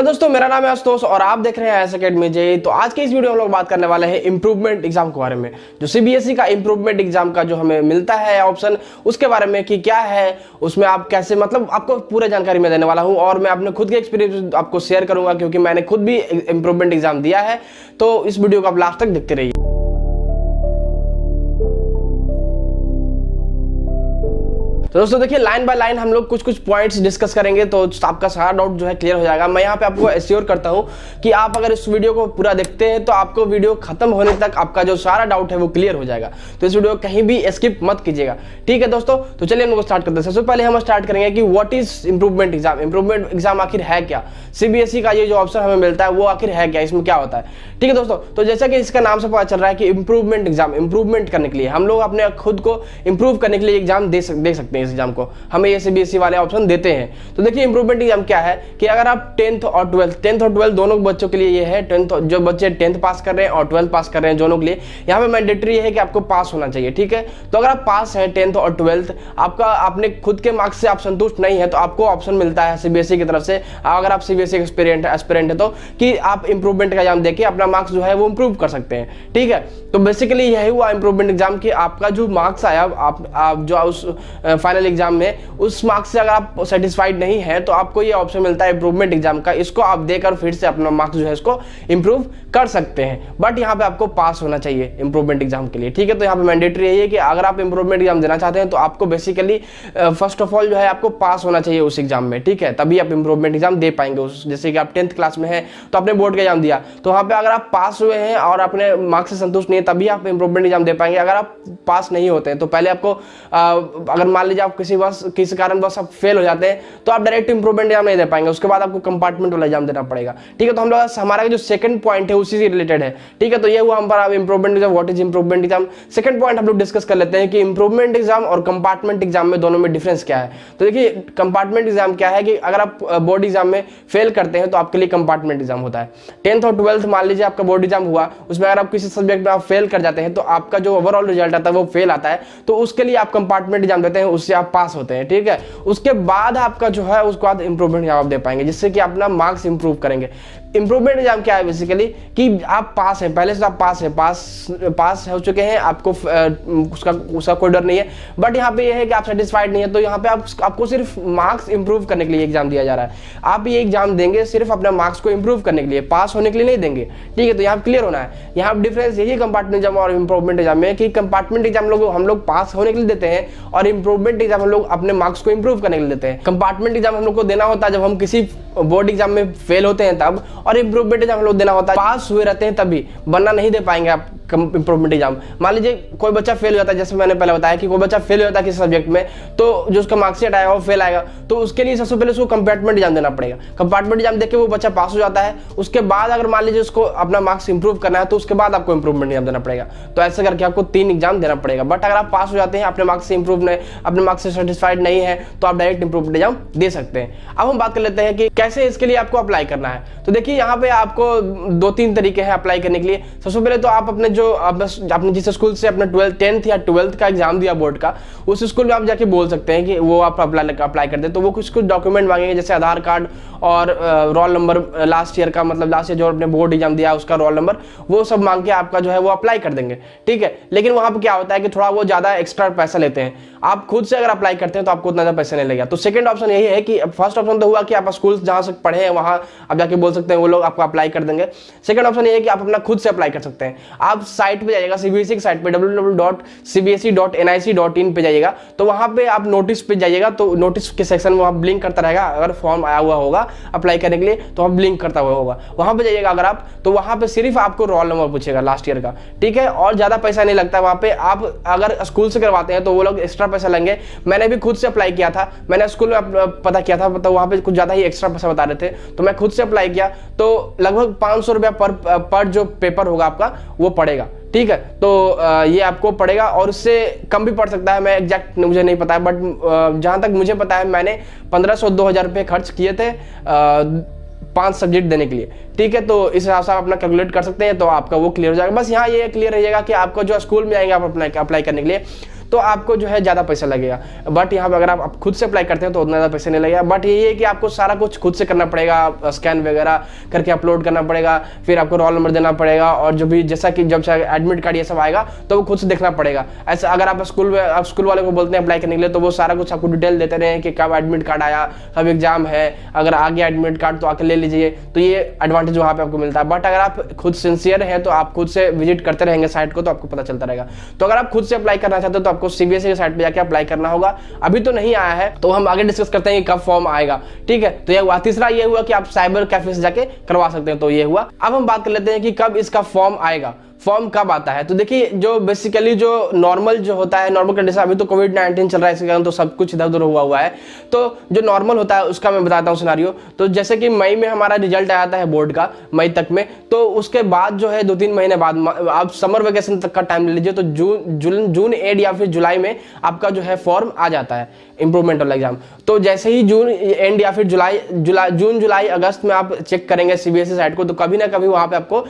Hello दोस्तों, मेरा नाम है आशुतोष और आप देख रहे हैं एस अकेडमी जे। तो आज के इस वीडियो में हम लोग बात करने वाले हैं इम्प्रूवमेंट एग्जाम के बारे में, जो सीबीएसई का इम्प्रूवमेंट एग्जाम का जो हमें मिलता है ऑप्शन, उसके बारे में कि क्या है उसमें, आप कैसे, मतलब आपको पूरा जानकारी मैं देने वाला हूं। और मैं अपने खुद के एक्सपीरियंस आपको शेयर करूंगा, क्योंकि मैंने खुद भी इम्प्रूवमेंट एग्जाम दिया है। तो इस वीडियो को आप लास्ट तक देखते रहिए। तो दोस्तों देखिए, लाइन बाय लाइन हम लोग कुछ पॉइंट्स डिस्कस करेंगे, तो आपका सारा डाउट जो है क्लियर हो जाएगा। मैं यहाँ पे आपको एश्योर करता हूँ कि आप अगर इस वीडियो को पूरा देखते हैं तो आपको वीडियो खत्म होने तक आपका जो सारा डाउट है वो क्लियर हो जाएगा। तो इस वीडियो को कहीं भी स्किप मत कीजिएगा, ठीक है दोस्तों। तो चलिए हम लोग स्टार्ट करते हैं। सबसे पहले हम स्टार्ट करेंगे कि what is improvement exam. Improvement exam आखिर है क्या? सीबीएसई का ये जो ऑप्शन हमें मिलता है वो आखिर है क्या, इसमें क्या होता है, ठीक है दोस्तों। तो जैसा कि इसका नाम से पता चल रहा है कि इम्प्रूवमेंट एग्जाम, इम्प्रूवमेंट करने के लिए हम लोग अपने खुद को इम्प्रूव करने के लिए एग्जाम दे सकते हैं। इस एग्जाम को हमें ये सीबीएसई वाले ऑप्शन देते हैं। तो देखिए, इंप्रूवमेंट एग्जाम क्या है कि अगर आप 10th और 12th दोनों बच्चों के लिए ये है, 10th जो बच्चे 10th पास कर रहे हैं और 12th पास कर रहे हैं, दोनों के लिए यहाँ पे मैंडेटरी है कि आपको पास होना चाहिए, ठीक है। तो अगर आप पास हैं 10th और 12th, आपका अपने खुद के मार्क्स से आप संतुष्ट नहीं है, तो आपको ऑप्शन मिलता है सीबीएसई की तरफ से, अगर आप सीबीएसई एस्पिरेंट है तो, कि आप इंप्रूवमेंट का एग्जाम देके अपना मार्क्स जो है वो इंप्रूव कर सकते हैं, ठीक है। तो बेसिकली यही हुआ इंप्रूवमेंट एग्जाम की, आपका जो मार्क्स आया आप जो उस फाइनल एग्जाम में, उस मार्क्स से अगर आप सेटिस्फाइड नहीं है तो आपको ये ऑप्शन मिलता है इंप्रूवमेंट एग्जाम का। इसको आप देकर फिर से अपना मार्क्स जो है इसको इंप्रूव कर सकते हैं, बट यहाँ पे आपको पास होना चाहिए इंप्रूवमेंट एग्जाम के लिए, ठीक है। तो यहाँ पे मैंडेटरी है कि अगर आप इंप्रूवमेंट एग्जाम देना चाहते हैं तो आपको बेसिकली फर्स्ट ऑफ ऑल जो है आपको पास होना चाहिए उस एग्जाम में, ठीक है, तभी आप इंप्रूवमेंट एग्जाम दे पाएंगे। जैसे कि आप 10th क्लास में हैं तो आपने बोर्ड का एग्जाम दिया, तो वहाँ पे अगर आप पास हुए हैं और अपने मार्क्स से संतुष्ट नहीं है तभी आप इंप्रूवमेंट एग्जाम दे पाएंगे। अगर आप पास नहीं होते हैं तो पहले आपको अगर मान लीजिए आप किसी कारण बस आप फेल हो जाते हैं तो आप डायरेक्ट इंप्रूवमेंट एग्जाम नहीं दे पाएंगे, उसके बाद आपको कंपार्टमेंट वाला एग्जाम देना पड़ेगा, ठीक है। तो हम लोग हमारा जो सेकंड पॉइंट है उसी से रिलेटेड है, ठीक है। तो ये हुआ हम पर improvement exam, what is improvement exam. Second point हम लोग डिस्कस कर लेते हैं कि इंप्रूवमेंट एग्जाम और कंपार्टमेंट एग्जाम में दोनों में डिफरेंस क्या है। तो देखिए, कंपार्टमेंट एग्जाम क्या है कि अगर आप बोर्ड एग्जाम में फेल करते हैं तो आपके लिए कंपार्टमेंट एग्जाम होता है। 10th और 12th मान लीजिए आपका बोर्ड एग्जाम हुआ, उसमें अगर आप किसी सब्जेक्ट में आप फेल कर जाते हैं तो आपका जो ओवरऑल रिजल्ट आता है वो फेल आता है, तो उसके लिए आप कंपार्टमेंट एग्जाम देते हैं, उससे आप पास होते हैं, ठीक है। उसके बाद आपका जो है उसके बाद इंप्रूवमेंट एग्जाम आप दे पाएंगे, जिससे कि अपना मार्क्स इंप्रूव करेंगे। इंप्रूवमेंट एग्जाम क्या है बेसिकली कि आप पास हैं, पहले से आप पास हो चुके हैं, आपको उसका कोई डर नहीं है, बट यहाँ पे ये है कि आप सेटिस्फाइड नहीं है, तो यहाँ पे आपको सिर्फ मार्क्स इंप्रूव करने के लिए एग्जाम दिया जा रहा है। आप ये एग्जाम देंगे सिर्फ अपने मार्क्स को इंप्रूव करने के लिए, पास होने के लिए नहीं देंगे, ठीक है। तो यहाँ क्लियर होना है। यहाँ डिफरेंस यही कंपार्टमेंट एग्जाम और इंप्रूवमेंट एग्जाम में कि कंपार्टमेंट एग्जाम हम लोग पास होने के लिए देते हैं और इंप्रूवमेंट एग्जाम हम लोग अपने मार्क्स को इंप्रूव करने के लिए देते हैं। कंपार्टमेंट एग्जाम हम लोग को देना होता है जब हम किसी बोर्ड एग्जाम में फेल होते हैं तब, और इंप्रूवमेंट एग्जाम हम लोग देना होता है पास हुए रहते हैं तभी, वरना नहीं दे पाएंगे आप इंप्रूवमेंट एग्जाम। मान लीजिए कोई बच्चा फेल हो जाता है, जैसे मैंने पहले बताया कि कोई बच्चा फेल हो जाता है किसी सब्जेक्ट में, तो जो उसका मार्क्सशीट आएगा वो फेल आएगा, तो उसके लिए सबसे पहले उसको कंपार्टमेंट एग्जाम देना पड़ेगा। कंपार्टमेंट एग्जाम देके वो बच्चा पास हो जाता है, उसके बाद अगर मान लीजिए उसको अपना मार्क्स इंप्रूव करना है तो उसके बाद आपको इंप्रूवमेंट एग्जाम देना पड़ेगा। तो ऐसे करके आपको 3 एग्जाम देना पड़ेगा। बट अगर आप पास हो जाते हैं, अपने मार्क्स से इंप्रूव नहीं, अपने मार्क्स से सेटिस्फाइड नहीं है, तो आप डायरेक्ट इंप्रूवमेंट एग्जाम दे सकते हैं। अब हम बात कर लेते हैं कि कैसे इसके लिए आपको अप्लाई करना है। तो देखिए, यहाँ पे आपको 2-3 तरीके हैं अप्लाई करने के लिए। सबसे पहले तो आप अपने जिस स्कूल से अपना 10th या 12th का एग्जाम दिया बोर्ड का, उस स्कूल में आप जाके बोल सकते हैं कि वो आप अप्लाई कर दे। तो वो कुछ डॉक्यूमेंट मांगेंगे, जैसे आधार कार्ड और रोल नंबर, लास्ट ईयर का, मतलब लास्ट ईयर जो आपने बोर्ड एग्जाम दिया उसका रोल नंबर, वो सब मांग के आपका जो है वो अप्लाई कर देंगे, ठीक है। लेकिन वहां पे क्या होता है कि थोड़ा वो ज्यादा एक्स्ट्रा पैसा लेते हैं। आप खुद से अगर अप्लाई करते हैं तो आपको उतना ज्यादा पैसा नहीं लगेगा। तो सेकंड ऑप्शन यही है कि फर्स्ट ऑप्शन तो हुआ कि आप स्कूल जहां से पढ़े हैं वहां आप जाके बोल सकते हैं, वो लोग आपको अप्लाई कर देंगे। सेकंड ऑप्शन ये है कि आप अपना खुद से अप्लाई कर सकते हैं। आप साइट पे जाइएगा, सीबीएसई की साइट पे www.cbse.nic.in पे जाइएगा, तो वहां पे आप नोटिस पे जाइएगा, तो नोटिस के सेक्शन में वहां ब्लिंक करता रहेगा। अगर फॉर्म आया हुआ होगा अप्लाई करने के लिए तो वहां ब्लिंक करता हुआ होगा, वहां पे जाइएगा अगर आप, तो वहां पे सिर्फ आपको रोल नंबर पूछेगा लास्ट ईयर का, ठीक है। और ज्यादा पैसा नहीं लगता वहां पे। आप अगर स्कूल से करवाते हैं तो वो लोग एक्स्ट्रा पैसा लेंगे। मैंने भी खुद से अप्लाई किया था, मैंने स्कूल में पता किया था, तो वहां पे कुछ ज्यादा ही एक्स्ट्रा पैसा बता रहे थे, तो मैं खुद से अप्लाई किया, तो लगभग 500 रुपया पर जो पेपर होगा आपका वो पड़ेगा, ठीक है। तो ये आपको पड़ेगा, और उससे कम भी पड़ सकता है, मैं एग्जैक्ट मुझे नहीं पता है, बट जहां तक मुझे पता है मैंने 1500-2000 रुपये खर्च किए थे 5 सब्जेक्ट देने के लिए, ठीक है। तो इस हिसाब से आप अपना कैलकुलेट कर सकते हैं, तो आपका वो क्लियर हो जाएगा। बस यहाँ ये क्लियर रहिएगा कि आपको जो स्कूल में आएंगे आप अप्लाई करने के लिए, तो आपको जो है ज़्यादा पैसा लगेगा। बट यहाँ पे अगर आप खुद से अप्लाई करते हैं तो उतना ज़्यादा पैसे नहीं लगेगा। बट ये है कि आपको सारा कुछ खुद से करना पड़ेगा, स्कैन वगैरह करके अपलोड करना पड़ेगा, फिर आपको रोल नंबर देना पड़ेगा, और जो भी जैसा कि जब एडमिट कार्ड ये सब आएगा तो वो खुद से देखना पड़ेगा। ऐसा अगर आप स्कूल वाले को बोलते हैं अप्लाई करने के लिए तो वो सारा कुछ आपको डिटेल देते रहे कि कब एडमिट कार्ड आया, कब एग्जाम है, अगर आ गया एडमिट कार्ड तो आके ले लीजिए। तो ये एडवांटेज वहाँ पे आपको मिलता है। बट अगर आप खुद सिंसियर हैं तो आप खुद से विजिट करते रहेंगे साइट को, तो आपको पता चलता रहेगा। तो अगर आप खुद से अप्लाई करना चाहते हो तो आपको सीबीएसई की साइट पे जाके अप्लाई करना होगा। अभी तो नहीं आया है, तो हम आगे डिस्कस करते हैं कि कब फॉर्म आएगा। ठीक है, तो ये हुआ। तीसरा ये हुआ कि आप साइबर कैफे से जाके करवा सकते हैं, तो ये हुआ। अब हम बात कर लेते हैं कि कब इसका फॉर्म आएगा, फॉर्म कब आता है। तो देखिए, जो बेसिकली जो नॉर्मल जो होता है, नॉर्मल कंडीशन, अभी तो कोविड-19 चल रहा है, इसके कारण तो सब कुछ इधर उधर हुआ है। तो जो नॉर्मल होता है उसका मैं बताता हूँ सिनारियो। तो जैसे कि मई में हमारा रिजल्ट आया है बोर्ड का, मई तक में, तो उसके बाद जो है 2-3 महीने बाद आप समर वेकेशन तक का टाइम ले लीजिए, तो जून एंड या फिर जुलाई में आपका जो है फॉर्म आ जाता है इंप्रूवमेंट वाला एग्जाम। तो जैसे ही जून एंड या फिर जून जुलाई अगस्त में आप चेक करेंगे सीबीएसई साइट को, तो कभी ना कभी वहाँ पे आपको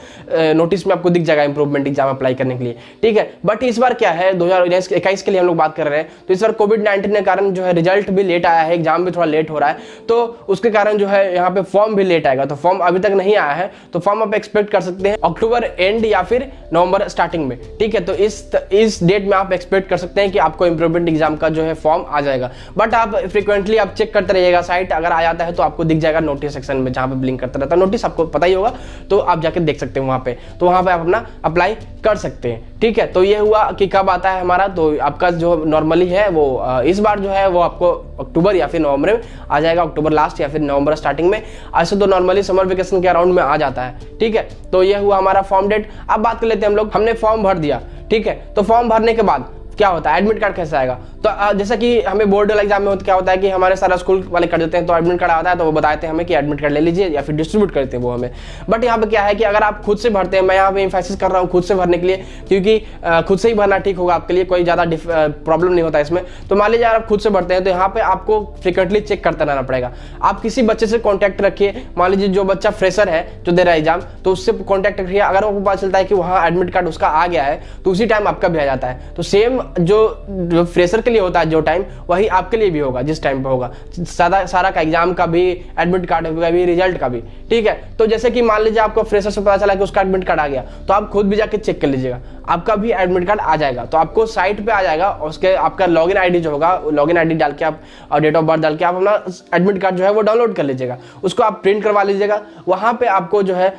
नोटिस में आपको दिख जाएगा इंप्रूवमेंट एग्जाम अप्लाई करने के लिए। ठीक है, बट इस बार क्या है, 2021 के लिए हम लोग बात कर रहे हैं, तो इस बार कोविड-19 के कारण जो है रिजल्ट भी लेट आया है, एग्जाम भी थोड़ा लेट हो रहा है, तो उसके कारण जो है यहाँ पे फॉर्म भी लेट आएगा। तो फॉर्म अभी तक नहीं आया है, तो फॉर्म आप एक्सपेक्ट कर सकते हैं अक्टूबर एंड या फिर नवंबर स्टार्टिंग में। ठीक है, तो इस डेट में आप एक्सपेक्ट कर सकते हैं कि आपको इंप्रूवमेंट एग्जाम का जो है फॉर्म आ जाएगा। बट आप फ्रीक्वेंटली आप चेक करते रहिएगा साइट, अगर आ जाता है तो आपको दिख जाएगा नोटिस सेक्शन में, जहां पे ब्लिंक करता रहता है नोटिस, आपको पता ही होगा, तो आप जाके देख सकते हैं वहां पे, तो वहां पे आप अपना अप्लाई कर सकते हैं। ठीक है, तो ये हुआ कि कब आता है हमारा। तो आपका जो नॉर्मली है वो इस बार जो है वो आपको अक्टूबर या फिर नवंबर में आ जाएगा, अक्टूबर लास्ट या फिर नवंबर स्टार्टिंग में। ऐसे तो नॉर्मली समर वेकेशन के अराउंड में आ जाता है। ठीक है, तो ये हुआ हमारा फॉर्म डेट। अब बात कर लेते हैं हम लोग, हमने फॉर्म भर दिया। ठीक है, तो फॉर्म भरने के बाद क्या होता है, एडमिट कार्ड कैसे आएगा। तो जैसा कि हमें बोर्ड वाला एग्जाम में क्या होता है कि हमारे सारा स्कूल वाले कर देते हैं, तो एडमिट कार्ड आता है तो वो बताते हैं हमें कि एडमिट कार्ड ले लीजिए, या फिर डिस्ट्रीब्यूट करते हैं वो हमें। बट यहाँ पे क्या है कि अगर आप खुद से भरते हैं, मैं यहाँ पे एम्फेसिस कर रहा हूँ खुद से भरने के लिए, क्योंकि खुद से ही भरना ठीक होगा आपके लिए, कोई ज़्यादा प्रॉब्लम नहीं होता इसमें। तो मान लीजिए आप खुद से भरते हैं तो यहाँ पे आपको फ्रिक्वेंटली चेक करते रहना पड़ेगा। आप किसी बच्चे से कॉन्टैक्ट रखिए, मान लीजिए जो बच्चा फ्रेशर है जो दे रहा है एग्जाम, तो उससे कॉन्टैक्ट रखिए। अगर आपको पता चलता है कि वहाँ एडमिट कार्ड उसका आ गया है तो उसी टाइम आपका भी आ जाता है। तो सेम जो फ्रेशर के लिए होता है जो टाइम, वही आपके लिए भी होगा जिस टाइम पे होगा सारा का एग्जाम का भी, एडमिट कार्ड का भी, रिजल्ट का भी। ठीक है, तो जैसे कि मान लीजिए आपको फ्रेशर से पता चला कि उसका एडमिट कार्ड आ गया, तो आप खुद भी जाके चेक कर लीजिएगा, आपका भी एडमिट कार्ड आ जाएगा। तो आपको साइट पे आ जाएगा, उसके आपका लॉगिन आईडी जो होगा, लॉगिन आईडी डाल के आप और डेट ऑफ बर्थ डाल के आप अपना एडमिट कार्ड जो है वो डाउनलोड कर लीजिएगा, उसको आप प्रिंट करवा लीजिएगा। वहां पे आपको जो है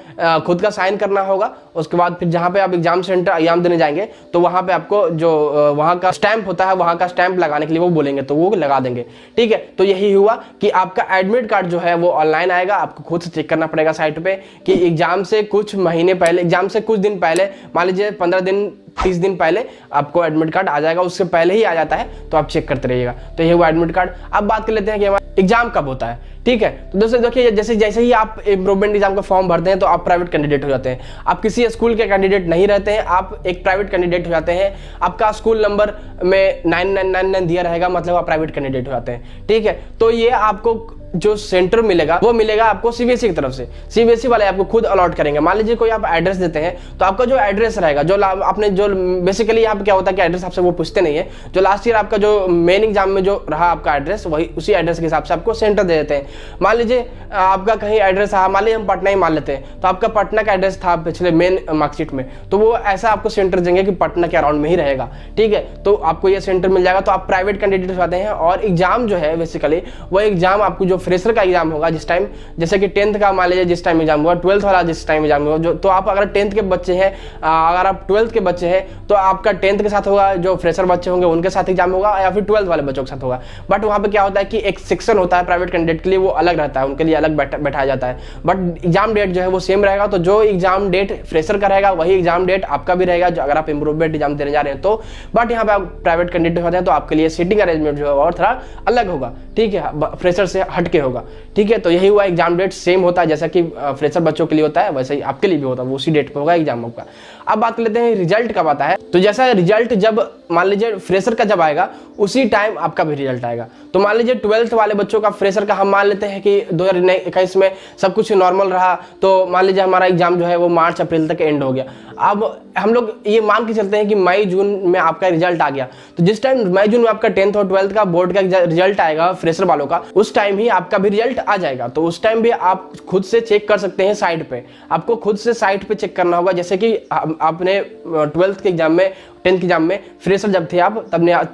खुद का साइन करना होगा। उसके बाद फिर जहां पे आप एग्जाम सेंटर एग्जाम देने जाएंगे, तो वहां पे आपको जो वहां का स्टैंप होता है, वहां का स्टैंप लगाने के लिए वो बोलेंगे तो वो लगा देंगे। ठीक है, तो यही हुआ कि आपका एडमिट कार्ड जो है वो ऑनलाइन आएगा। आपको खुद से चेक करना पड़ेगा साइट पे कि एग्जाम से कुछ महीने पहले, एग्जाम से कुछ दिन पहले, मान लीजिए 15 दिन 30 दिन पहले आपको एडमिट कार्ड आ जाएगा, उससे पहले ही आ जाता है, तो आप चेक करते रहिएगा। तो ये हुआ एडमिट कार्ड। अब बात कर लेते हैं कि हमारा एग्जाम कब होता है। ठीक है, तो दोस्तों देखिए, जैसे ही आप इंप्रूवमेंट एग्जाम का फॉर्म भरते हैं तो आप प्राइवेट कैंडिडेट हो जाते हैं। आप किसी स्कूल के कैंडिडेट नहीं रहते हैं, आप एक प्राइवेट कैंडिडेट हो जाते हैं। आपका स्कूल नंबर में 9999 दिया रहेगा, मतलब आप प्राइवेट कैंडिडेट हो जाते हैं। ठीक है, तो ये आपको जो सेंटर मिलेगा वो मिलेगा आपको सीबीएसई की तरफ से। सीबीएसई वाले आपको खुद अलॉट करेंगे। मान लीजिए कोई आप एड्रेस देते हैं, तो आपका जो एड्रेस रहेगा, जो आपने जो बेसिकली यहाँ पे क्या होता है कि एड्रेस आपसे वो पूछते नहीं है, जो लास्ट ईयर आपका जो मेन एग्जाम में जो रहा आपका एड्रेस, वही उसी एड्रेस के हिसाब से आपको सेंटर दे देते हैं। मान लीजिए आपका कहीं एड्रेस रहा, मान लीजिए हम पटना ही मान लेते हैं, तो आपका पटना का एड्रेस था पिछले मेन मार्कशीट में, तो वो ऐसा आपको सेंटर देंगे कि पटना के अराउंड में ही रहेगा। ठीक है, तो आपको ये सेंटर मिल जाएगा। तो आप प्राइवेट कैंडिडेट हो जाते हैं। और एग्जाम जो है बेसिकली वो एग्जाम आपको जो फ्रेशर का एग्जाम होगा, जिस टाइम जैसे कि 10th का मान लीजिए जिस टाइम एग्जाम हुआ, 12th वाला जिस टाइम एग्जाम हुआ, जो तो आप अगर 10th के बच्चे हैं, अगर आप 12th के बच्चे हैं तो आपका 10th के साथ होगा, जो फ्रेशर बच्चे होंगे उनके साथ एग्जाम होगा, या फिर 12th वाले बच्चों के साथ होगा। बट वहाँ पे क्या होता है कि एक सेक्शन होता है प्राइवेट कैंडिडेट के लिए, वो अलग रहता है, उनके लिए अलग बैठाया जाता है। बट एग्जाम डेट जो है वो सेम रहेगा। तो जो एग्जाम डेट फ्रेशर का रहेगा वही एग्जाम डेट आपका भी रहेगा, जो अगर आप इंप्रूवमेंट एग्जाम देने जा रहे हैं तो। बट यहाँ पे आप प्राइवेट कैंडिडेट होते हैं तो आपके लिए सीटिंग अरेंजमेंट जो है और थोड़ा अलग होगा। ठीक है, फ्रेशर से हट के होगा। ठीक है, तो यही हुआ, एग्जाम डेट सेम होता है जैसा कि फ्रेशर बच्चों के लिए होता है, वैसे ही आपके लिए भी होता है, वो उसी डेट पे होगा एग्जाम आपका। अब बात कर लेते हैं रिजल्ट कब आता है। तो जैसा रिजल्ट जब मान लीजिए फ्रेशर का जब आएगा उसी टाइम आपका भी रिजल्ट आएगा। तो मान लीजिए 12th वाले बच्चों का फ्रेशर का हम मान लेते हैं कि 2021 में सब कुछ नॉर्मल रहा, तो मान लीजिए हमारा एग्जाम जो है वो मार्च अप्रैल तक एंड हो गया। अब हम लोग ये मान के चलते हैं कि मई जून में आपका रिजल्ट आ गया, तो जिस टाइम मई जून में आपका 10th और 12th का बोर्ड का रिजल्ट आएगा फ्रेशर वालों का, उस टाइम ही आपका भी रिजल्ट आ जाएगा। तो उस टाइम भी आप खुद से चेक कर सकते हैं साइट पे, आपको खुद से साइट पे चेक करना होगा। जैसे कि आपने 12th के एग्जाम में 10th के एग्जाम में फ्रेशर जब थे आप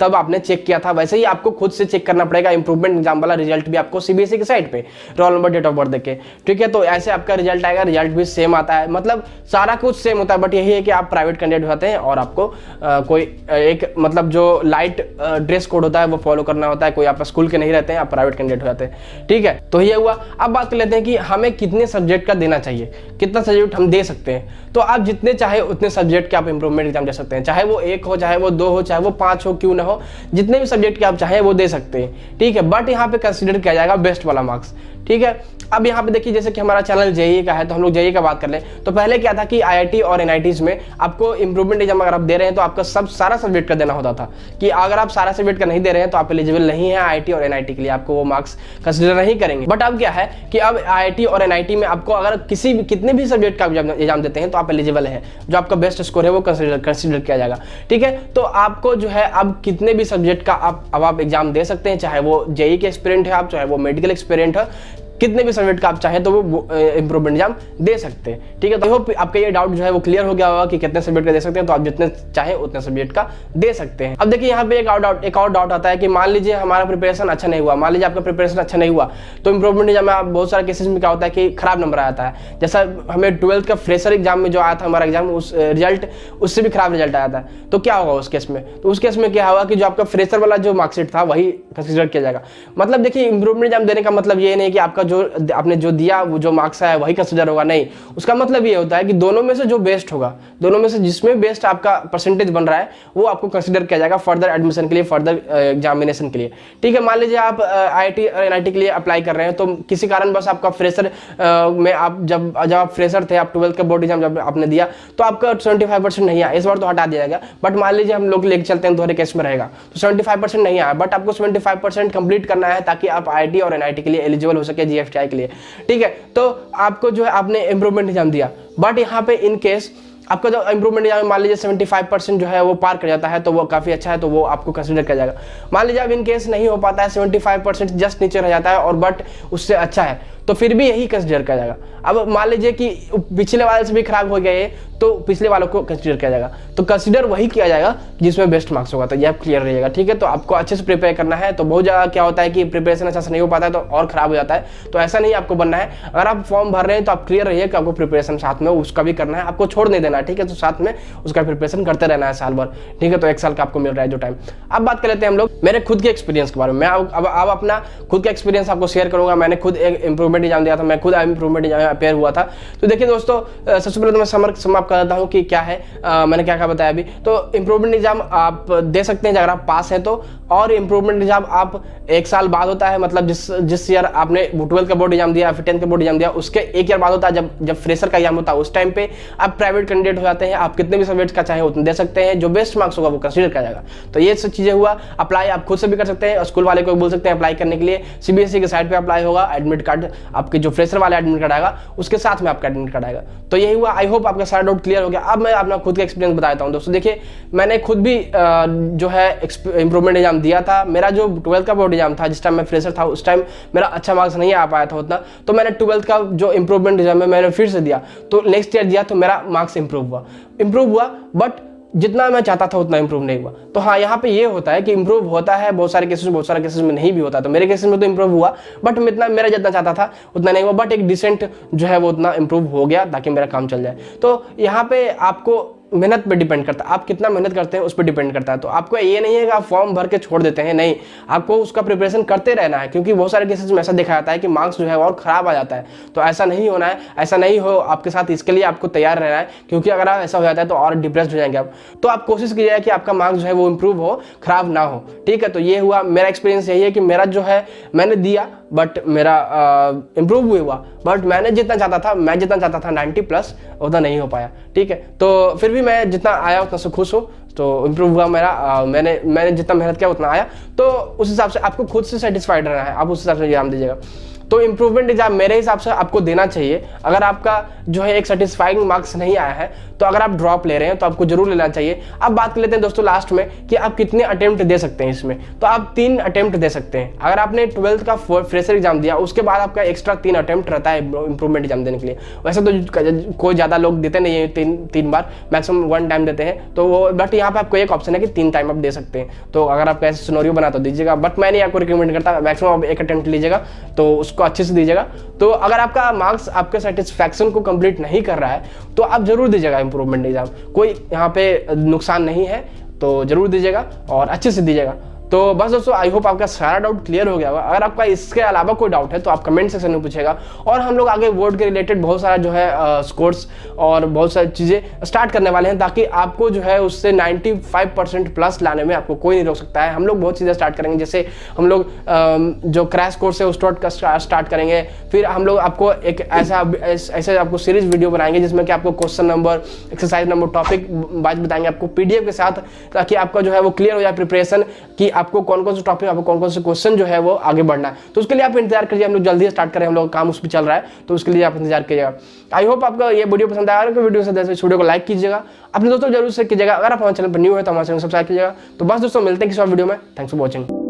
तब आपने चेक किया था, वैसे ही आपको खुद से चेक करना पड़ेगा इंप्रूवमेंट एग्जाम वाला रिजल्ट भी आपको सीबीएसई की साइट पे, roll number date of birth देके। ठीक है, तो ऐसे आपका रिजल्ट आएगा, रिजल्ट भी सेम आता है, मतलब सारा कुछ सेम होता है। बट यही है कि आप प्राइवेट कैंडिडेट होते हैं और आपको कोई एक मतलब जो लाइट ड्रेस कोड होता है वो फॉलो करना होता है, कोई आप स्कूल के नहीं रहते हैं, आप प्राइवेट कैंडिडेट हो जाते हैं। ठीक है, तो ये हुआ। अब बात कर लेते हैं कि हमें कितने सब्जेक्ट का देना चाहिए, कितना सब्जेक्ट हम दे सकते हैं। तो आप जितने चाहे उतने सब्जेक्ट के आप इंप्रूवमेंट एग्जाम दे सकते हैं, चाहे वो 1 हो, चाहे वो 2 हो, चाहे वो 5 हो, क्यों ना हो, जितने भी सब्जेक्ट के आप चाहें वो दे सकते हैं। ठीक है, बट यहाँ पे कंसीडर किया जाएगा बेस्ट वाला मार्क्स। ठीक है, अब यहाँ पे देखिए जैसे कि हमारा चैनल जेईई का है, तो हम लोग जेईई का बात कर लें तो पहले क्या था कि आईआईटी और एनआईटीज में आपको इंप्रूवमेंट एग्जाम अगर आप दे रहे हैं तो आपका सारा सब्जेक्ट का देना होता था, कि अगर आप सारा सब्जेक्ट का नहीं दे रहे हैं तो आप एलिजिबल नहीं है आईआईटी और एनआईटी के लिए, आपको वो मार्क्स कंसिडर नहीं करेंगे। बट अब क्या है कि अब आईआईटी और एनआईटी में आपको अगर कितने भी सब्जेक्ट का एग्जाम देते हैं तो आप एलिजिबल है, जो आपका बेस्ट स्कोर है वो कंसिडर किया जाएगा। ठीक है, तो आपको जो है अब कितने भी सब्जेक्ट का आप एग्जाम दे सकते हैं, चाहे वो जेईई के एक्सपीरियंट है आप, चाहे वो मेडिकल एक्सपीरियंट है, कितने भी सब्जेक्ट का आप चाहें तो वो इंप्रूवमेंट एग्जाम दे सकते हैं। ठीक है, तो आई होप आपका ये डाउट जो है वो क्लियर हो गया होगा कि कितने सब्जेक्ट का दे सकते हैं, तो आप जितने चाहे उतने सब्जेक्ट का दे सकते हैं। अब देखिए यहाँ पे एक और डाउट आता है कि मान लीजिए हमारा प्रिपरेशन अच्छा नहीं हुआ, मान लीजिए आपका प्रिपरेशन अच्छा नहीं हुआ, तो इंप्रूवमेंट एग्जाम में बहुत सारे केसेस में क्या होता है कि खराब नंबर आता है। जैसा हमें 12th का फ्रेशर एग्जाम में जो आया था हमारा एग्जाम, उस रिजल्ट उससे भी खराब रिजल्ट आया था, तो क्या होगा उस केस में? तो उस केस में क्या होगा कि जो आपका फ्रेशर वाला जो मार्कशीट था वही कंसिडर किया जाएगा। मतलब देखिए इंप्रूवमेंट एग्जाम देने का मतलब ये नहीं कि आपका जो आपने जो दिया वो जो मार्क्स है वही कंसिडर होगा, नहीं। उसका मतलब ये होता है कि दोनों में से जो बेस्ट होगा, दोनों में से जिसमें बेस्ट आपका परसेंटेज बन रहा है वो आपको कंसिडर किया जाएगा फर्दर एडमिशन के लिए, फर्दर एग्जामिनेशन के लिए। ठीक है, मान लीजिए आप आईआईटी और एनआईटी के लिए अप्लाई कर रहे हैं, तो किसी कारण बस आपका फ्रेशर में आप जब आप फ्रेशर थे, आप 12th का बोर्ड एग्जाम जब आपने दिया तो आपका 75% नहीं आया, इस बार तो हटा दिया जाएगा। बट मान लीजिए हम लोग लेके चलते हैं दोहरे केस में रहेगा तो 75% नहीं आया, बट आपको 75% कंप्लीट करना है ताकि आप आईआईटी और एनआईटी के लिए एलिजिबल हो सके, जीएफटीआई के लिए। ठीक है, तो आपको जो है आपने इंप्रूवमेंट एग्जाम दिया, बट यहाँ पे इन केस आपका जो इंप्रूवमेंट एग्जाम मान लीजिए 75% जो है वो पार कर जाता है तो वो काफ़ी अच्छा है, तो वो आपको कंसिडर किया जाएगा। मान लीजिए अब इन केस नहीं हो पाता है, 75% जस्ट नीचे रह जाता है और बट उससे अच्छा है, तो फिर भी यही कंसिडर किया जाएगा। अब मान लीजिए कि पिछले वाले से भी खराब हो गया ये, तो पिछले वालों को कंसिडर किया जाएगा, तो कंसिडर वही किया जाएगा जिसमें बेस्ट मार्क्स होगा। तो ये आप क्लियर रहिएगा। ठीक है, तो आपको अच्छे से प्रिपेयर करना है। तो बहुत ज़्यादा क्या होता है कि प्रिपरेशन अच्छा से नहीं हो पाता है तो और खराब हो जाता है, तो ऐसा नहीं आपको बनना है। अगर आप फॉर्म भर रहे हैं तो आप क्लियर रहिए कि आपको प्रिपरेशन साथ में उसका भी करना है, आपको छोड़ नहीं देना है। ठीक है, तो साथ में उसका प्रिपरेशन करते रहना है साल भर। ठीक है, तो 1 साल का आपको मिल रहा है जो टाइम। अब बात कर लेते हैं हम लोग मेरे खुद के एक्सपीरियंस के बारे में। मैं अब अपना खुद का एक्सपीरियंस आपको शेयर करूंगा। मैंने खुद एक इंप्रूवमेंट एग्जाम दिया था, मैं खुद इंप्रूवमेंट एग्जाम में अपेयर हुआ था। तो देखिए दोस्तों, सबसे पहले तो मैं समाप्त कर देता हूँ कि क्या है मैंने क्या बताया अभी। तो इंप्रूवमेंट एग्जाम आप दे सकते हैं अगर आप पास हैं तो, और इंप्रूवमेंट एग्जाम आप 1 साल बाद होता है, मतलब जिस ईयर आपने 12th का बोर्ड एग्जाम दिया, फिर 10th का बोर्ड एग्जाम दिया, उसके 1 ईयर बाद होता है जब फ्रेशर का एग्जाम होता है। उस टाइम पे आप प्राइवेट कैंडिडेट हो जाते हैं, आप कितने भी सब्जेक्ट का चाहे उतने दे सकते हैं, जो बेस्ट मार्क्स होगा वो कंसीडर किया जाएगा। तो ये सब चीजें हुआ। अप्लाई आप खुद से भी कर सकते हैं, स्कूल वाले को बोल सकते हैं अप्लाई करने के लिए। सीबीएसई के साइट पे अप्लाई होगा, एडमिट कार्ड आपके जो फ्रेशर वाला एडमिट कार्ड आएगा उसके साथ में आपका एडमिट कार्ड आएगा। तो यही हुआ। आई होप आपका सारा डाउट क्लियर हो गया। अब मैं अपना खुद का एक्सपीरियंस बताता हूँ दोस्तों। देखिए मैंने खुद भी जो है इंप्रूवमेंट एग्जाम दिया था। मेरा जो 12th का बोर्ड एग्जाम था, जिस टाइम मैं फ्रेशर था, उस टाइम मेरा अच्छा मार्क्स नहीं आ पाया था उतना, तो मैंने 12th का जो इंप्रूवमेंट एग्जाम है मैंने फिर से दिया, तो नेक्स्ट ईयर दिया तो मेरा मार्क्स इंप्रूव हुआ, बट जितना मैं चाहता था उतना इंप्रूव नहीं हुआ। तो हाँ, यहाँ पे ये होता है कि इंप्रूव होता है बहुत सारे केसेस में नहीं भी होता। तो मेरे केसेस में तो इंप्रूव हुआ, बट मेरा जितना चाहता था उतना नहीं हुआ, बट एक डिसेंट जो है वो उतना इंप्रूव हो गया ताकि मेरा काम चल जाए। तो यहाँ पे आपको मेहनत पे डिपेंड करता है, आप कितना मेहनत करते हैं उस पर डिपेंड करता है। तो आपको ये नहीं है कि आप फॉर्म भर के छोड़ देते हैं, नहीं, आपको उसका प्रिपरेशन करते रहना है, क्योंकि बहुत सारे केसेस में ऐसा देखा जाता है कि मार्क्स जो है और ख़राब आ जाता है। तो ऐसा नहीं होना है, ऐसा नहीं हो आपके साथ, इसके लिए आपको तैयार रहना है, क्योंकि अगर आप ऐसा हो जाता है तो और डिप्रेस्ड हो जाएंगे आप। तो आप कोशिश कीजिए कि आपका मार्क्स जो है वो इम्प्रूव हो, खराब ना हो, ठीक है। तो ये हुआ मेरा एक्सपीरियंस, यही है कि मेरा जो है मैंने दिया बट मेरा इम्प्रूव हुआ, बट मैं जितना चाहता था 90+ उतना नहीं हो पाया, ठीक है। तो फिर भी मैं जितना आया उतना से खुश हूँ, तो इम्प्रूव हुआ मेरा। मैंने जितना मेहनत किया उतना आया, तो उस हिसाब से आपको खुद से सेटिस्फाइड रहना है, आप उस हिसाब से एग्जाम दीजिएगा। तो इम्प्रूवमेंट एग्जाम मेरे हिसाब से आपको देना चाहिए। अगर आपका जो है एक सेटिस्फाइंग मार्क्स नहीं आया है तो अगर आप ड्रॉप ले रहे हैं तो आपको जरूर लेना चाहिए। अब बात कर लेते हैं दोस्तों लास्ट में कि आप कितने अटेम्प्ट दे सकते हैं इसमें। तो आप 3 अटेम्प्ट दे सकते हैं। अगर आपने 12th का फ्रेशर एग्जाम दिया, उसके बाद आपका एक्स्ट्रा 3 अटेम्प्ट रहता है इंप्रूवमेंट एग्जाम देने के लिए। वैसे तो कोई ज़्यादा लोग देते नहीं है, 3 बार, मैक्सिमम 1 टाइम देते हैं। तो वो बट यहाँ पे आपको एक ऑप्शन है कि 3 टाइम आप दे सकते हैं। तो अगर आपका ऐसे सिनेरियो बना तो दीजिएगा, बट मैं नहीं आपको रिकमेंड करता, मैक्सिमम आप 1 अटेम्प्ट लीजिएगा तो उसको अच्छे से दीजिएगा। तो अगर आपका मार्क्स आपके सेटिस्फैक्शन को कंप्लीट नहीं कर रहा है तो आप जरूर दीजिएगा इंप्रूवमेंट एग्जाम, कोई यहाँ पे नुकसान नहीं है, तो जरूर दीजिएगा और अच्छे से दीजिएगा। तो बस दोस्तों, आई होप आपका सारा डाउट क्लियर हो गया होगा। अगर आपका इसके अलावा कोई डाउट है तो आप कमेंट सेक्शन में पूछेगा, और हम लोग आगे वर्ड के रिलेटेड बहुत सारा जो है कोर्स और बहुत सारी चीज़ें स्टार्ट करने वाले हैं, ताकि आपको जो है उससे 95% प्लस लाने में आपको कोई नहीं रोक सकता है। हम लोग बहुत चीज़ें स्टार्ट करेंगे, जैसे हम लोग जो क्रैश कोर्स है उस स्टार्ट करेंगे। फिर हम लोग आपको एक ऐसे आपको सीरीज वीडियो बनाएंगे जिसमें कि आपको question number, exercise number, topic wise बताएंगे आपको PDF के साथ, ताकि आपका जो है वो क्लियर हो जाए प्रिपरेशन कि आपको कौन कौन से टॉपिक, आपको कौन कौन से क्वेश्चन जो है वो आगे बढ़ना है। तो उसके लिए आप इंतजार करिए, हम लोग जल्दी स्टार्ट करें, हम लोग काम उस पर चल रहा है, तो उसके लिए आप इंतजार कीजिएगा। आई होप आपका ये वीडियो पसंद आया। अगर वीडियो पसंद आए तो इस वीडियो को लाइक कीजिएगा, अपने दोस्तों जरूर शेयर कीजिएगा। अगर आप हमारे चैनल पर न्यू है तो हमारे चैनल सब्सक्राइब कीजिएगा। तो बस दोस्तों, मिलते हैं किसी और वीडियो में। Thanks for watching.